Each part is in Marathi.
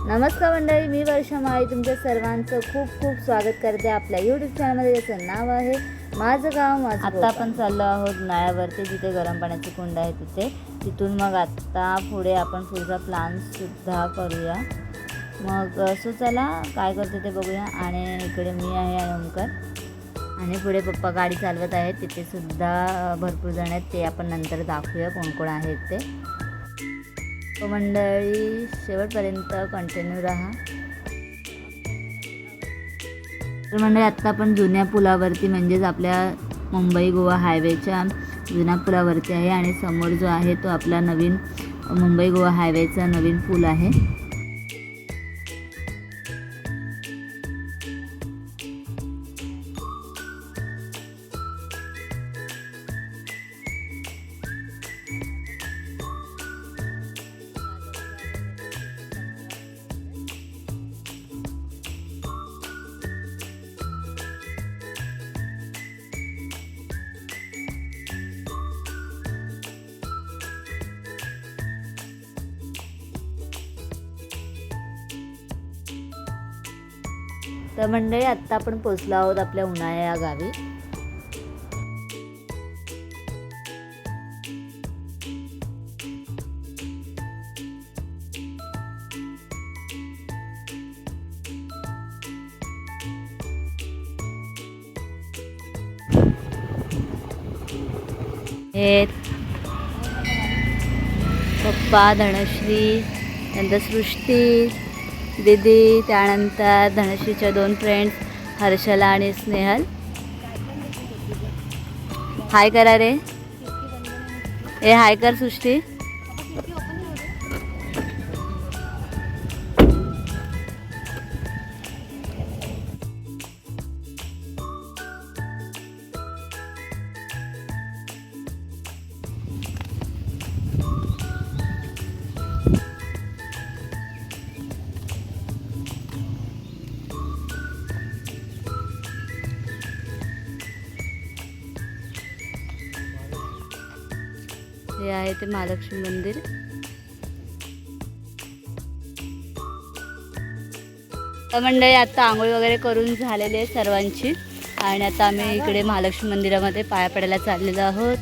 नमस्कार मंडळी, मी वर्षा माळी तुमच्या सर्वांचं खूप खूप स्वागत करते आपल्या यूट्यूब चॅनलमध्ये, ज्याचं नाव आहे माझं गाव माझं. आता आपण चाललो आहोत नळावरती, जिथे गरम पाण्याची कुंड आहे तिथून मग आता पुढे आपण पुढचा प्लॅनसुद्धा करूया. मग असं चला काय करते ते बघूया. आणि इकडे मी आहे आणि ओमकार, आणि पुढे पप्पा गाडी चालवत आहेत. तिथे सुद्धा भरपूर जण आहेत, ते आपण नंतर दाखवूया कोण कोण आहेत ते. तो मंडळी शेवटपर्यंत कंटिन्यू राहा. तर मंडळी आत्ता आपण जुन्या पुलावरती, म्हणजेच आपल्या मुंबई गोवा हायवेच्या जुन्या पुलावरती आहे. आणि समोर जो आहे तो आपला नवीन मुंबई गोवा हायवेचा नवीन पूल आहे. तर मंडळी आत्ता आपण पोचलो आहोत आपल्या उन्हाळ्या या गावी. हे पप्पा, धनश्री, नंतर सृष्टी दीदी, त्यानंतर धनश्रीच्या 2 फ्रेंड्स हर्षला आणि स्नेहल. हाय करा रे, ए हाय कर सृष्टी. हे आहे ते महालक्ष्मी मंदिर. तर मंडळी आता आंघोळ वगैरे करून झालेले आहे सर्वांची, आणि आता आम्ही इकडे महालक्ष्मी मंदिरामध्ये पाया पडायला चाललेलो आहोत.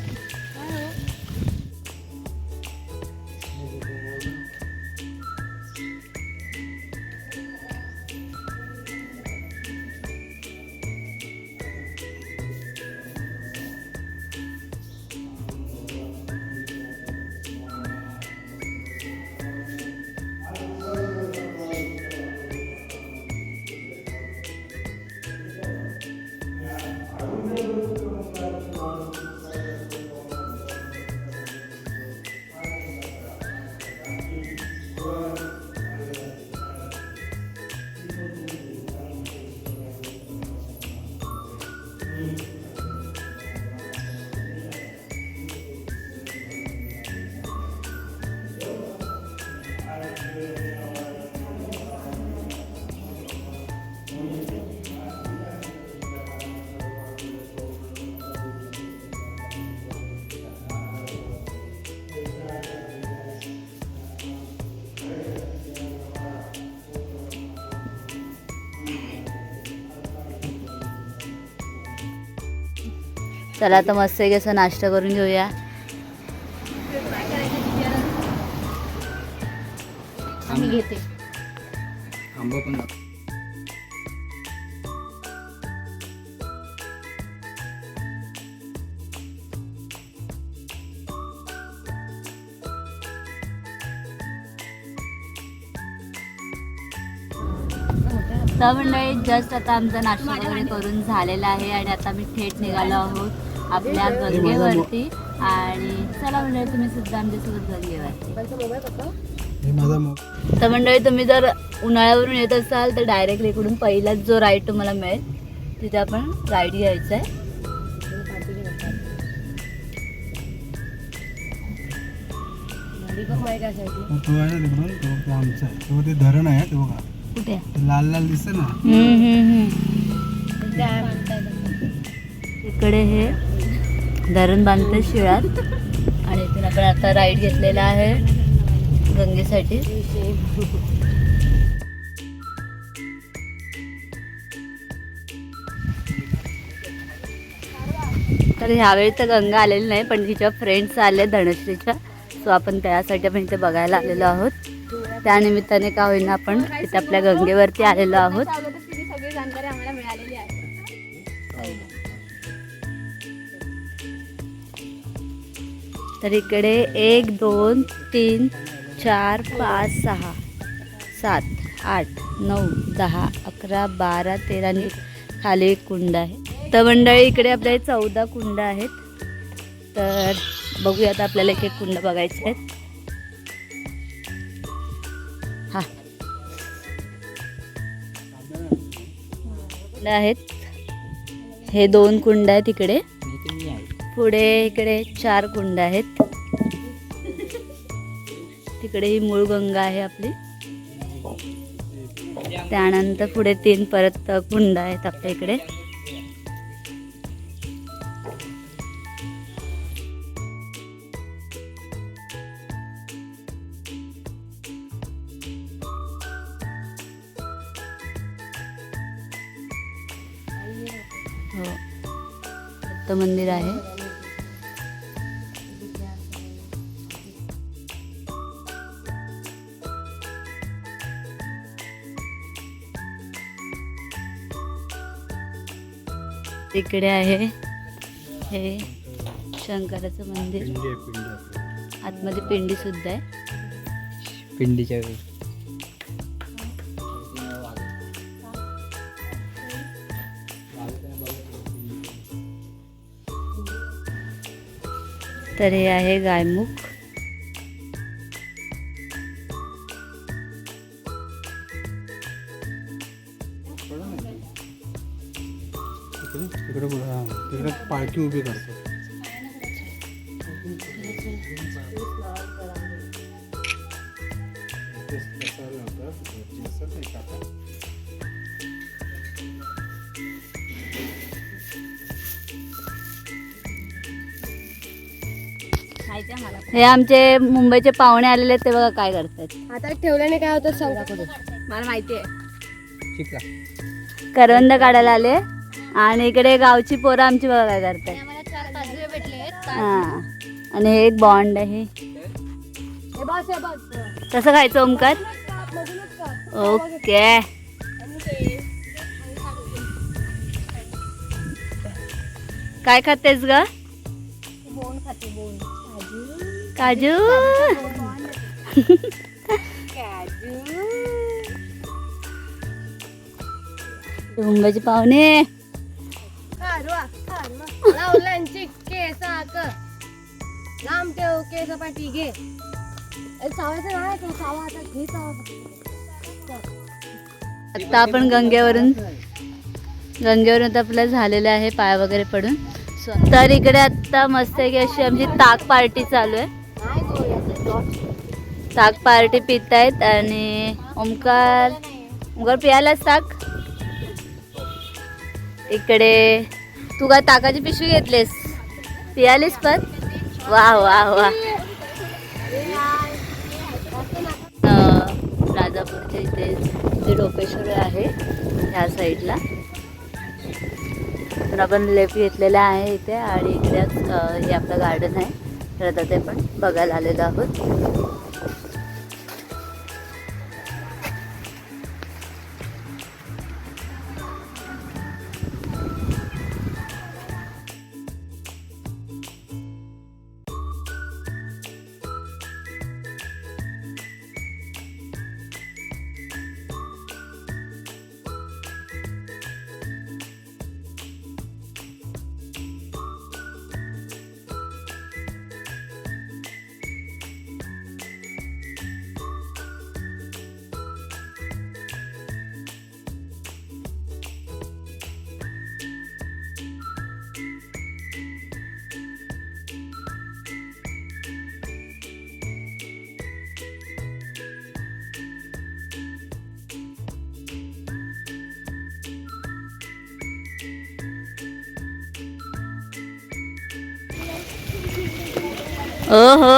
चला आता मस्त एक असं नाश्ता करून घेऊया. आम्ही घेते आंबा पण. तर मंडळी जस्ट आता आमचा नाश्ता वगैरे करून झालेला आहे, आणि आता मी थेट निघालो आहोत आपल्या गंगेवरती. आणि चला मंडळी, तुम्ही सुद्धा आमच्यासोबत गंगेवरती. तर मंडळी, तुम्ही जर उन्हाळ्यावरून येत असाल तर डायरेक्टली इकडून पहिलाच जो राईड तुम्हाला मिळेल तिथे आपण राईड घ्यायचा आहे. धरण आहे ते बघा, कुठे लाल लाल दिसत ना. इकडे हे धरण बांधतं शिळात, आणि इथून आपण आता राईड घेतलेला आहे गंगेसाठी. तर ह्यावेळी तर गंगा आलेली नाही, पण तिच्या फ्रेंड्स आले धनश्रीच्या, सो आपण त्यासाठी आपण इथे बघायला आलेलो आहोत. त्यानिमित्ताने का होईना आपण इथे आपल्या गंगेवरती आलेलो आहोत. सगळी जानकारी आम्हाला मिळालेली आहे. तर इकडे 1 2 3 4 5 6 7 8 9 10 11 12 13 आणि खाली एक कुंड आहे. तर मंडळी इकडे आपल्याला 14 कुंड आहेत. तर बघूया आता आपल्याला एक एक कुंड बघायचे आहेत. हा कुंड आहेत, हे 2 कुंड आहेत इकडे. पुढे इकडे 4 कुंड आहेत. तिकडे ही मूळ गंगा आहे आपली. त्यानंतर पुढे 3 परत कुंड आहेत आपल्या इकडे. हो, दत्त मंदिर आहे. इकडे आहे हे शंकराचं मंदिर. आतमध्ये पिंडी सुद्धा आहे. पिंडीच्या तर हे आहे गायमुख. तिकडे पार्टी उभी करतात. हे आमचे मुंबईचे पाहुणे आलेले आहेत, ते बघा काय करतात. आता ठेवल्याने काय होतं सांगा मला माहिती आहे. करवंद काढायला आले आणि इकडे गावची पोरं आमची बघा काय करतात. हा, आणि हे एक बॉन्ड आहे. कसं खायचं ओमकार? ओके. काय खातेस ग? काजू. मुंबईचे पाहुणे. लावलांची केस लांब ठेव केस पाठी घे. आता आपण गंगेवरून आता आपलं झालेलं आहे पाय वगैरे पडून. तर इकडे आता मस्त आहे की अशी आमची ताक पार्टी चालू आहे. ताक पार्टी पित आहेत. आणि ओमकार पियालाच ताक. इकडे तू काय ताकाची पिशवी घेतलीस, पियालीस पण? वा वा वा. राजापूरच्या इथे जे डोपेश्वर आहे ह्या साईडला, तर आपण लेफ्ट घेतलेला आहे इथे. आणि इकडेच हे आपलं गार्डन आहे. तर आता ते पण बघायला आलेलो आहोत. ओहो,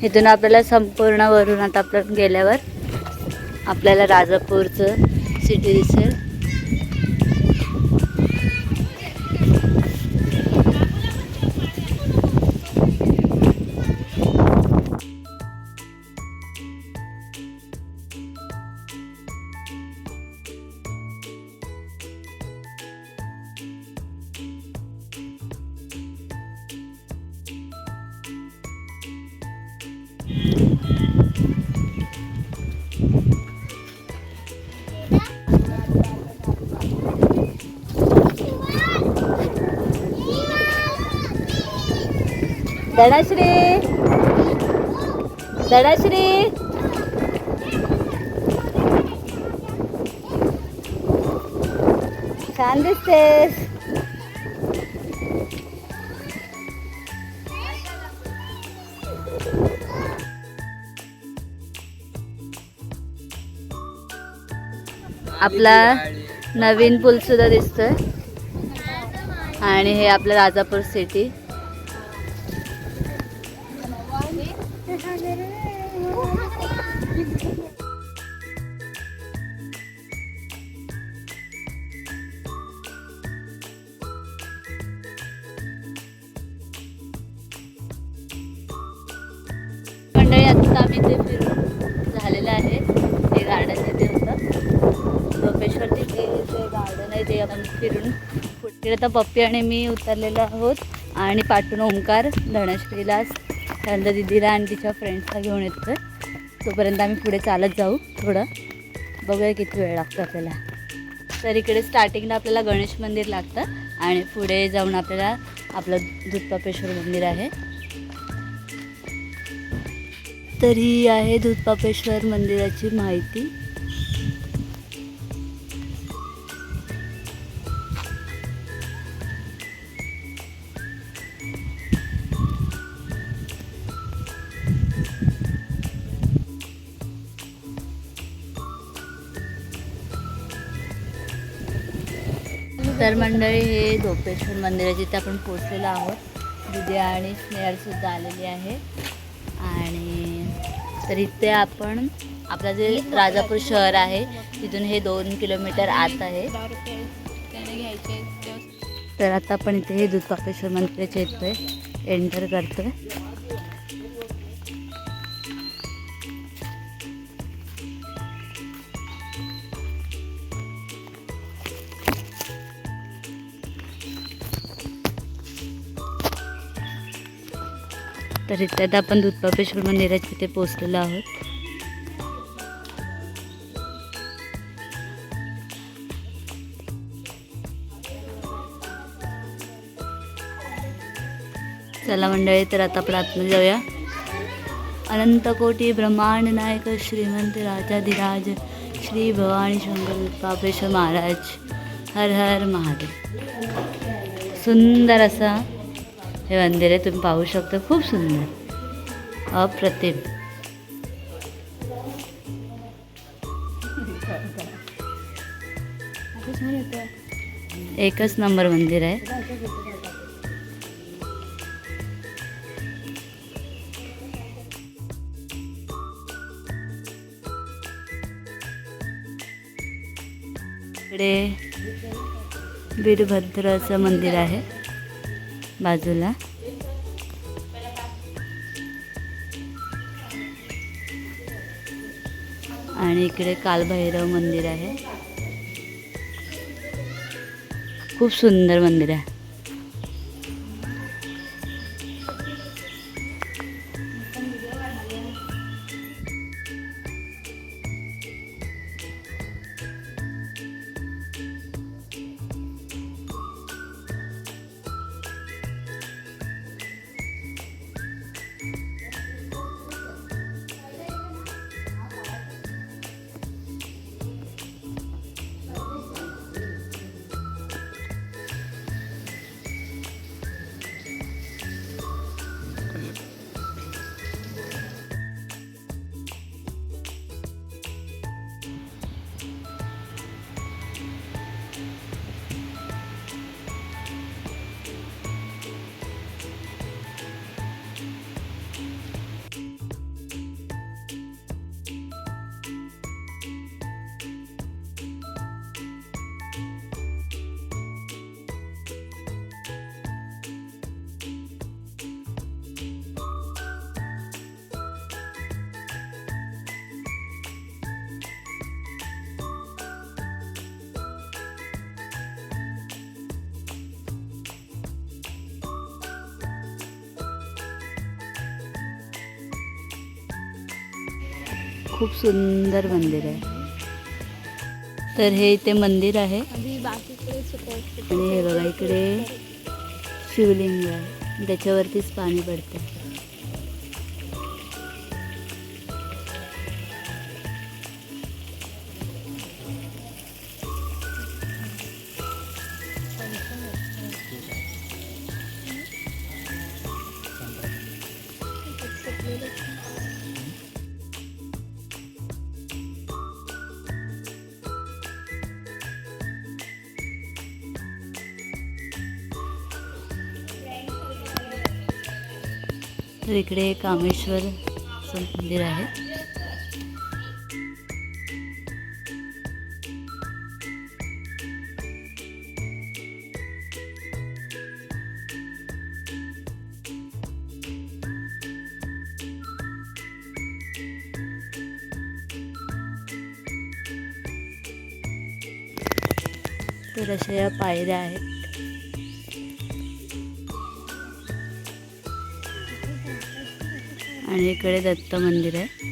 इथून आपल्याला संपूर्ण वरून आता आपण गेल्यावर आपल्याला राजापूरचं सिटी दिसेल. धनश्री धनश्री छान दिसतेस. आपला नवीन पूल सुद्धा दिसतोय आणि हे आपलं राजापूर सिटी. मंडळी आता आम्ही ते फिरून झालेलं आहे. हे गार्डन तिथे होतं झोपेश्वर, तिथे जे गार्डन आहे ते आपण फिरून पुढे आता पप्पी आणि मी उतरलेलो आहोत आणि पाठून ओंकार धनश्रीला त्यानंतर दिदीला आणि तिच्या फ्रेंड्सला घेऊन येतोय. तोपर्यंत आम्ही पुढे चालत जाऊ. थोडं बघूया किती वेळ लागतो आपल्याला. तर इकडे स्टार्टिंगला आपल्याला गणेश मंदिर लागतं आणि पुढे जाऊन आपल्याला आपलं दूधपापेश्वर मंदिर आहे. तर ही आहे दूधपापेश्वर मंदिराची माहिती. तर मंडळी हे धोपेश्वर मंदिराचे इथे आपण पोचलेलो आहोत. दिदी आणि स्नेहलसुद्धा आलेली आहे. आणि तर इथे आपण आपलं जे राजापूर शहर आहे तिथून हे 2 किलोमीटर आत आहे. तर आता आपण इथे हे दूधपापेश्वर मंदिराचे येतोय, एंटर करतोय. तर इथे आता आपण दूधपापेश्वर मंदिराच्या तिथे पोचलेलो आहोत. चला मंडळी, तर आता आपण आतमध्ये जाऊया. अनंत कोटी ब्रह्मांड नायक श्रीमंत राजाधिराज श्री भवानी शंकर दूधपापेश्वर महाराज हर हर महादेव. सुंदर असा हे मंदिर आहे, तुम्ही पाहू शकता. खूप सुंदर, अप्रतिम. एकच नंबर मंदिर आहे. इकडे वीरभद्राचं मंदिर आहे बाजूला. आणि इकडे कालभैरव मंदिर आहे. खूप सुंदर मंदिर आहे. खूप सुंदर मंदिर आहे. तर हे इथे मंदिर आहे आणि हे बघा इकडे शिवलिंग आहे, त्याच्यावरतीच पाणी पडतं. तर इकडे कामेश्वरचं मंदिर आहे. तर अशा या पायऱ्या आहेत. आणि इकडे दत्त मंदिर आहे.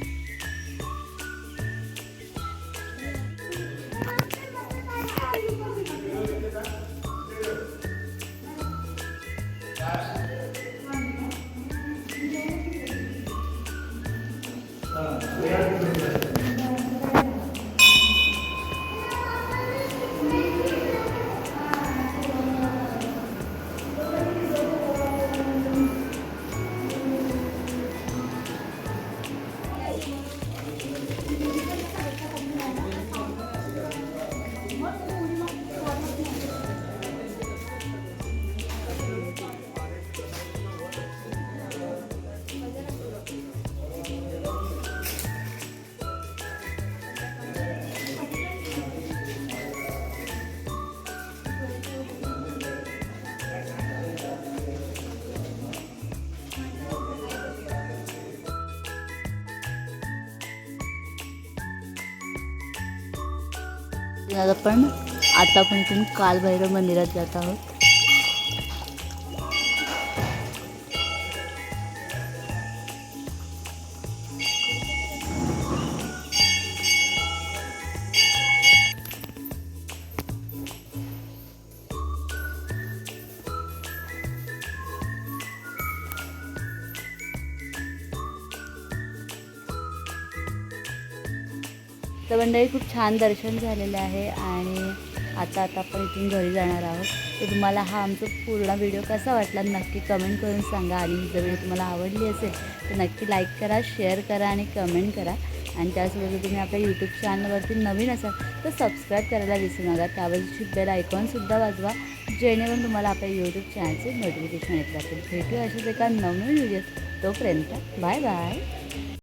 आपण इथून कालभैरव मंदिरात जात आहोत. तर मंडळी खूप छान दर्शन झालेलं आहे आणि आता आपण इथून घरी जाणार आहोत. तर तुम्हाला हा आमचा पूर्ण व्हिडिओ कसा वाटला नक्की कमेंट करून सांगा. आणि जर व्हिडिओ तुम्हाला आवडली असेल तर नक्की लाईक करा, शेअर करा आणि कमेंट करा. आणि त्यासोबत तुम्ही आपल्या यूट्यूब चॅनलवरती नवीन असाल तर सबस्क्राईब करायला विसरू नका. त्यावरची बेल आयकॉनसुद्धा वाजवा जेणेकरून तुम्हाला आपल्या यूट्यूब चॅनलचे नोटिफिकेशन येत राहतील. भेटूया अशाच एका नवीन व्हिडिओ. तोपर्यंत बाय बाय.